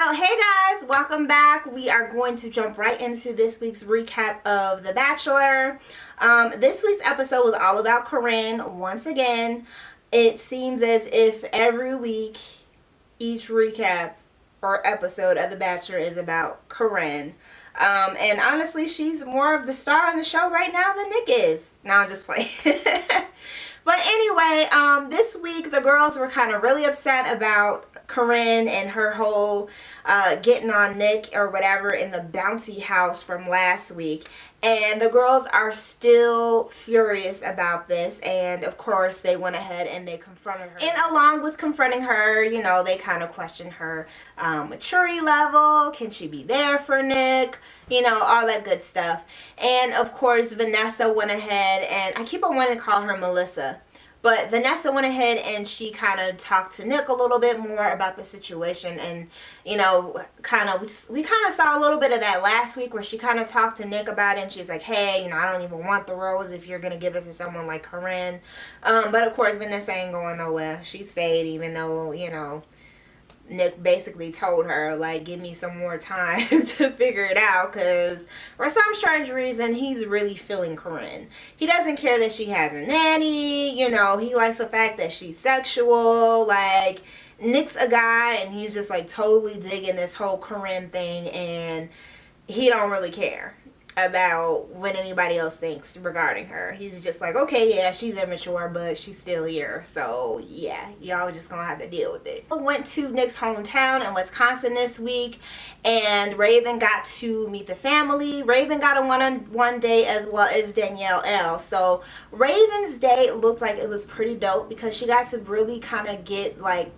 Oh, hey guys, welcome back. We are going to jump right into this week's recap of The Bachelor. This week's episode was all about Corinne. Once again, it seems as if every week, each recap or episode of The Bachelor is about Corinne. And honestly, she's more of the star on the show right now than Nick is. No, I'm just playing. But anyway, this week the girls were kind of really upset about Corinne and her whole getting on Nick or whatever in the bouncy house from last week. And the girls are still furious about this. And of course, they went ahead and they confronted her. And along with confronting her, you know, they kind of questioned her maturity level. Can she be there for Nick? You know, all that good stuff. And of course, Vanessa went ahead and I keep on wanting to call her Melissa. But Vanessa went ahead and she kind of talked to Nick a little bit more about the situation. And, you know, we kind of saw a little bit of that last week where she kind of talked to Nick about it. And she's like, hey, you know, I don't even want the rose if you're going to give it to someone like Corinne. But, of course, Vanessa ain't going nowhere. She stayed even though, you know, Nick basically told her, like, give me some more time to figure it out because for some strange reason, he's really feeling Corinne. He doesn't care that she has a nanny, you know, he likes the fact that she's sexual, like, Nick's a guy and he's just, like, totally digging this whole Corinne thing and he don't really care about what anybody else thinks regarding her. He's just like, okay, yeah, she's immature, but she's still here. So, yeah, y'all just gonna have to deal with it. I went to Nick's hometown in Wisconsin this week, and Raven got to meet the family. Raven got a one-on-one date as well as Danielle L. So, Raven's date looked like it was pretty dope because she got to really kind of get, like,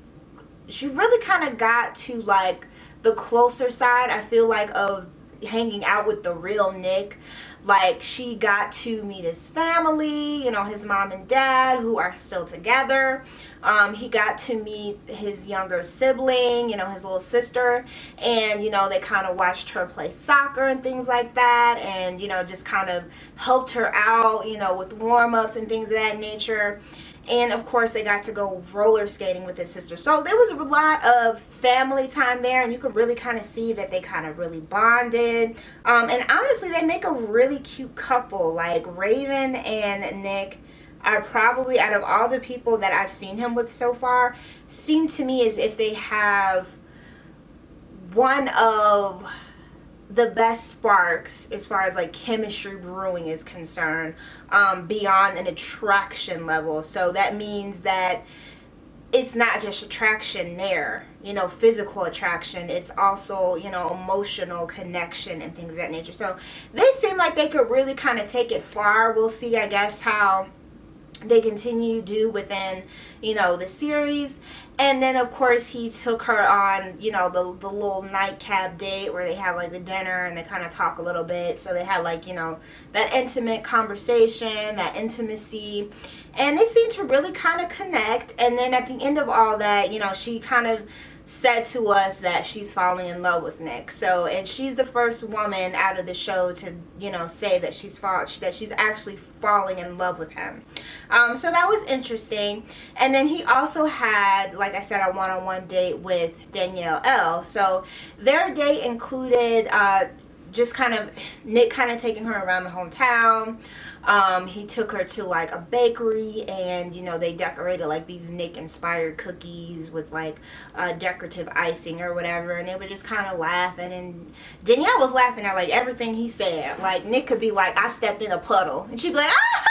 she really kind of got to, like, the closer side, I feel like, of hanging out with the real Nick. Like, she got to meet his family, you know, his mom and dad who are still together. He got to meet his younger sibling, you know, his little sister, and, you know, they kind of watched her play soccer and things like that, and, you know, just kind of helped her out, you know, with warm-ups and things of that nature. And of course they got to go roller skating with his sister. So there was a lot of family time there, and you could really kind of see that they kind of really bonded. And honestly, they make a really cute couple. Like, Raven and Nick are probably, out of all the people that I've seen him with so far, seem to me as if they have one of the best sparks as far as like chemistry brewing is concerned, beyond an attraction level. So that means that it's not just attraction there, you know, physical attraction. It's also, you know, emotional connection and things of that nature. So they seem like they could really kind of take it far. We'll see, I guess, how they continue to do within, you know, the series. And then of course he took her on, you know, the little nightcap date where they have like the dinner and they kind of talk a little bit. So they had, like, you know, that intimate conversation, that intimacy, and they seem to really kind of connect. And then at the end of all that, you know, she kind of said to us that she's falling in love with Nick. So, and she's the first woman out of the show to, you know, say that she's actually falling in love with him. So that was interesting. And then he also had, like I said, a one-on-one date with Danielle L. So their date included just kind of Nick kind of taking her around the hometown. He took her to like a bakery, and, you know, they decorated like these Nick inspired cookies with like decorative icing or whatever, and they were just kind of laughing, and Danielle was laughing at like everything he said. Like, Nick could be like, I stepped in a puddle, and she'd be like, ah!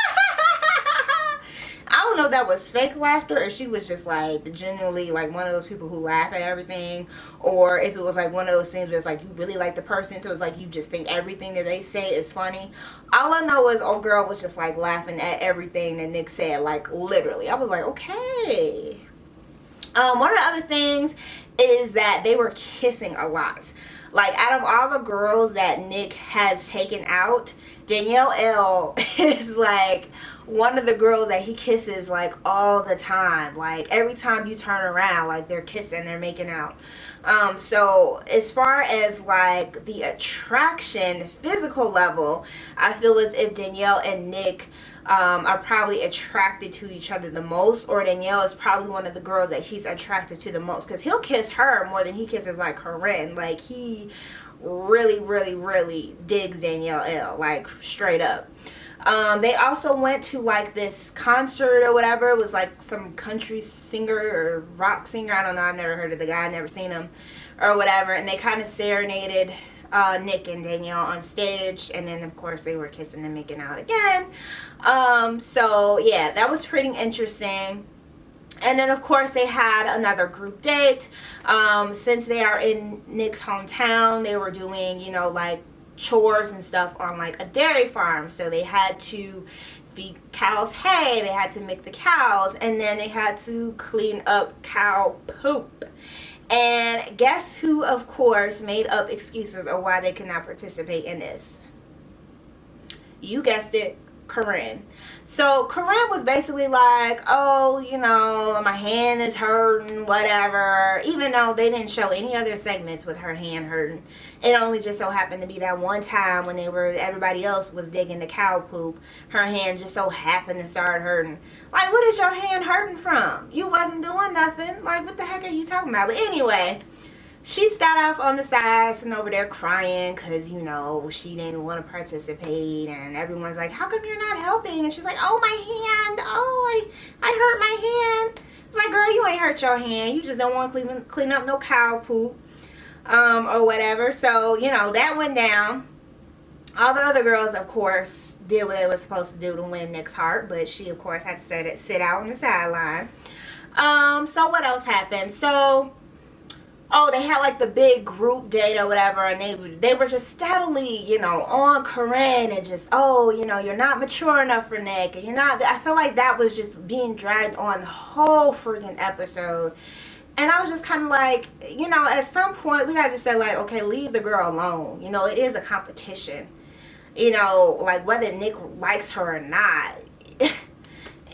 I don't know if that was fake laughter or she was just like genuinely like one of those people who laugh at everything, or if it was like one of those things where it's like you really like the person, so it's like you just think everything that they say is funny. All I know is old girl was just like laughing at everything that Nick said, like literally. I was like, okay. One of the other things is that they were kissing a lot. Like, out of all the girls that Nick has taken out, Danielle L is like one of the girls that he kisses like all the time. Like, every time you turn around, like, they're kissing, they're making out. So as far as like the attraction, physical level, I feel as if Danielle and Nick are probably attracted to each other the most, or Danielle is probably one of the girls that he's attracted to the most, because he'll kiss her more than he kisses like Corinne. Like he really, really, really digs Danielle L, like straight up. They also went to like this concert or whatever. It was like some country singer or rock singer. I don't know. I've never heard of the guy. I've never seen him or whatever. And they kind of serenaded Nick and Danielle on stage. And then, of course, they were kissing and making out again. So, yeah, that was pretty interesting. And then, of course, they had another group date. Since they are in Nick's hometown, they were doing, you know, like chores and stuff on like a dairy farm. So they had to feed cows hay, they had to milk the cows, and then they had to clean up cow poop. And guess who, of course, made up excuses of why they could not participate in this? You guessed it, Corinne. So Corinne was basically like, oh, you know, my hand is hurting, whatever. Even though they didn't show any other segments with her hand hurting. It only just so happened to be that one time when everybody else was digging the cow poop. Her hand just so happened to start hurting. Like, what is your hand hurting from? You wasn't doing nothing. Like, what the heck are you talking about? But anyway, she started off on the side, sitting over there crying because, you know, she didn't want to participate. And everyone's like, how come you're not helping? And she's like, oh, my hand. Oh, I hurt my hand. It's like, girl, you ain't hurt your hand. You just don't want to clean up no cow poop or whatever. So, you know, that went down. All the other girls, of course, did what they were supposed to do to win Nick's heart. But she, of course, had to sit out on the sideline. So what else happened? So, oh, they had like the big group date or whatever, and they were just steadily, you know, on Corinne and just, oh, you know, you're not mature enough for Nick, and you're not. I feel like that was just being dragged on the whole freaking episode. And I was just kind of like, you know, at some point we gotta just say like, okay, leave the girl alone. You know, it is a competition. You know, like whether Nick likes her or not,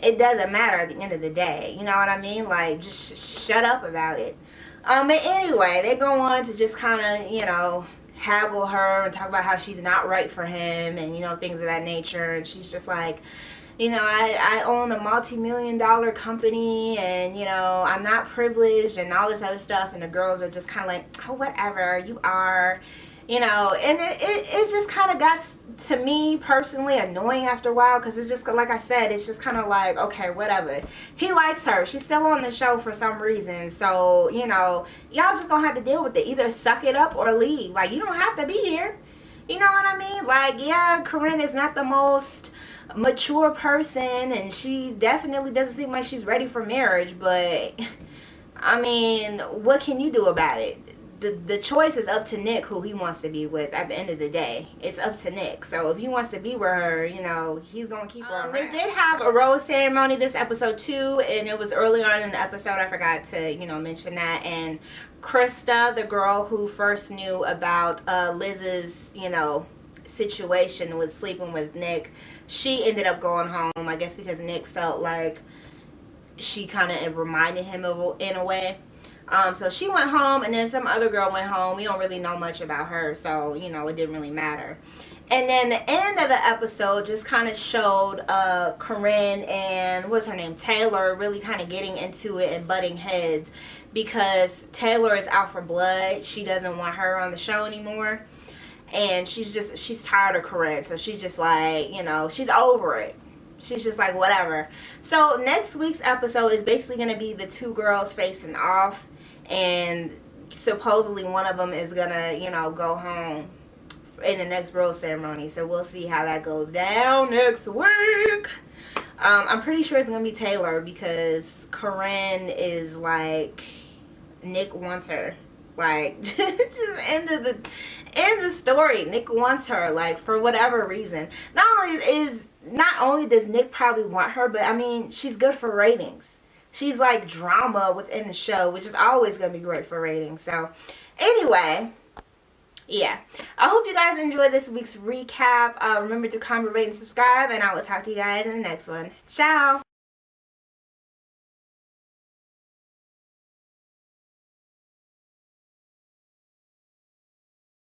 it doesn't matter at the end of the day. You know what I mean? Like, just shut up about it. But anyway, they go on to just kind of, you know, haggle her and talk about how she's not right for him and, you know, things of that nature. And she's just like, you know, I own a multi-million-dollar company and, you know, I'm not privileged and all this other stuff. And the girls are just kind of like, oh, whatever, you are, you know. And it just kind of got, to me personally, annoying after a while, because it's just, like I said, it's just kind of like, okay, whatever. He likes her. She's still on the show for some reason. So, you know, y'all just gonna have to deal with it. Either suck it up or leave. Like, you don't have to be here. You know what I mean? Like, yeah, Corinne is not the most mature person, and she definitely doesn't seem like she's ready for marriage, but I mean, what can you do about it? The choice is up to Nick who he wants to be with. At the end of the day, it's up to Nick. So if he wants to be with her, you know, he's gonna keep her around. They did have a rose ceremony this episode too, and it was early on in the episode. I forgot to, you know, mention that. And Krista, the girl who first knew about Liz's, you know, situation with sleeping with Nick, she ended up going home, I guess because Nick felt like she kind of reminded him of, in a way. So she went home, and then some other girl went home. We don't really know much about her, so, you know, it didn't really matter. And then the end of the episode just kind of showed Corinne and, what's her name, Taylor, really kind of getting into it and butting heads, because Taylor is out for blood. She doesn't want her on the show anymore. And she's tired of Corinne. So she's just like, you know, she's over it. She's just like, whatever. So next week's episode is basically going to be the two girls facing off. And supposedly one of them is going to, you know, go home in the next rose ceremony. So we'll see how that goes down next week. I'm pretty sure it's going to be Taylor, because Corinne is like, Nick wants her. Like, just end the story. Nick wants her, like, for whatever reason. Not only does Nick probably want her, but I mean, she's good for ratings. She's like drama within the show, which is always gonna be great for ratings. So anyway, yeah, I hope you guys enjoyed this week's recap. Remember to comment, rate, and subscribe, and I will talk to you guys in the next one. Ciao.